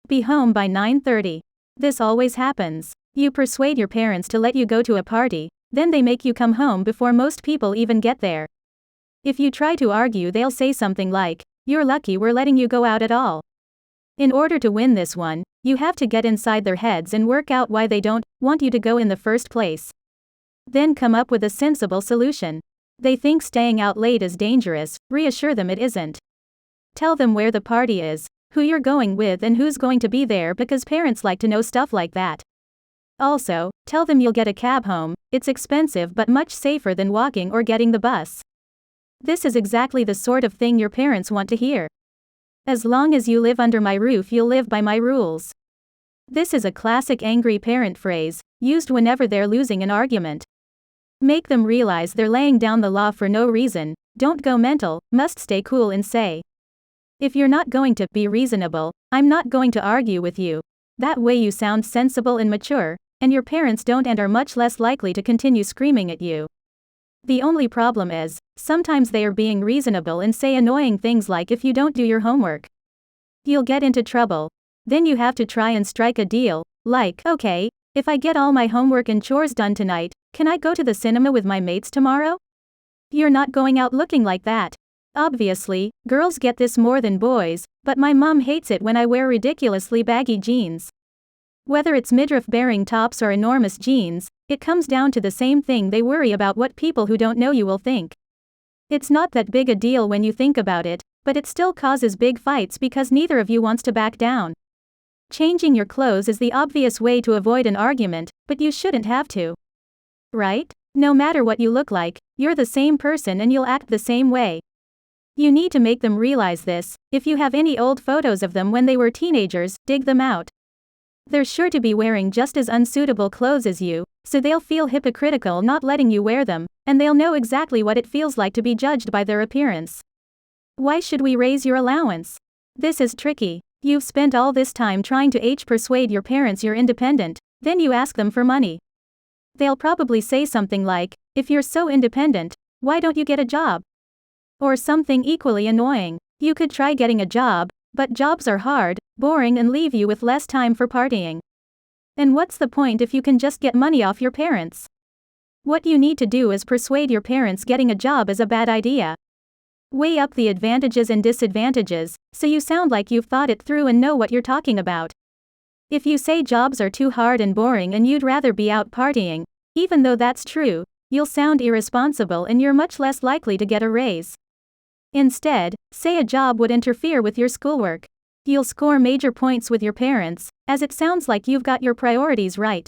Be home by 9:30. This always happens. You persuade your parents to let you go to a party, then they make you come home before most people even get there. If you try to argue, they'll say something like, "You're lucky we're letting you go out at all." In order to win this one, you have to get inside their heads and work out why they don't want you to go in the first place. Then come up with a sensible solution. They think staying out late is dangerous, reassure them it isn't. Tell them where the party is, who you're going with, and who's going to be there, because parents like to know stuff like that. Also, tell them you'll get a cab home. It's expensive but much safer than walking or getting the bus. This is exactly the sort of thing your parents want to hear. As long as you live under my roof, you'll live by my rules. This is a classic angry parent phrase, used whenever they're losing an argument. Make them realize they're laying down the law for no reason. Don't go mental, must stay cool and say, "If you're not going to be reasonable, I'm not going to argue with you." That way you sound sensible and mature, and your parents don't and are much less likely to continue screaming at you. The only problem is, sometimes they are being reasonable and say annoying things like, "If you don't do your homework, you'll get into trouble." Then you have to try and strike a deal, like, "Okay, if I get all my homework and chores done tonight, can I go to the cinema with my mates tomorrow?" You're not going out looking like that. Obviously, girls get this more than boys, but my mom hates it when I wear ridiculously baggy jeans. Whether it's midriff-bearing tops or enormous jeans, it comes down to the same thing. They worry about what people who don't know you will think. It's not that big a deal when you think about it, but it still causes big fights because neither of you wants to back down. Changing your clothes is the obvious way to avoid an argument, but you shouldn't have to. Right? No matter what you look like, you're the same person and you'll act the same way. You need to make them realize this. If you have any old photos of them when they were teenagers, dig them out. They're sure to be wearing just as unsuitable clothes as you, so they'll feel hypocritical not letting you wear them, and they'll know exactly what it feels like to be judged by their appearance. Why should we raise your allowance? This is tricky. You've spent all this time trying to persuade your parents you're independent, then you ask them for money. They'll probably say something like, "If you're so independent, why don't you get a job?" Or something equally annoying. You could try getting a job, but jobs are hard, boring, and leave you with less time for partying. And what's the point if you can just get money off your parents? What you need to do is persuade your parents getting a job is a bad idea. Weigh up the advantages and disadvantages, so you sound like you've thought it through and know what you're talking about. If you say jobs are too hard and boring and you'd rather be out partying, even though that's true, you'll sound irresponsible and you're much less likely to get a raise. Instead, say a job would interfere with your schoolwork. You'll score major points with your parents, as it sounds like you've got your priorities right.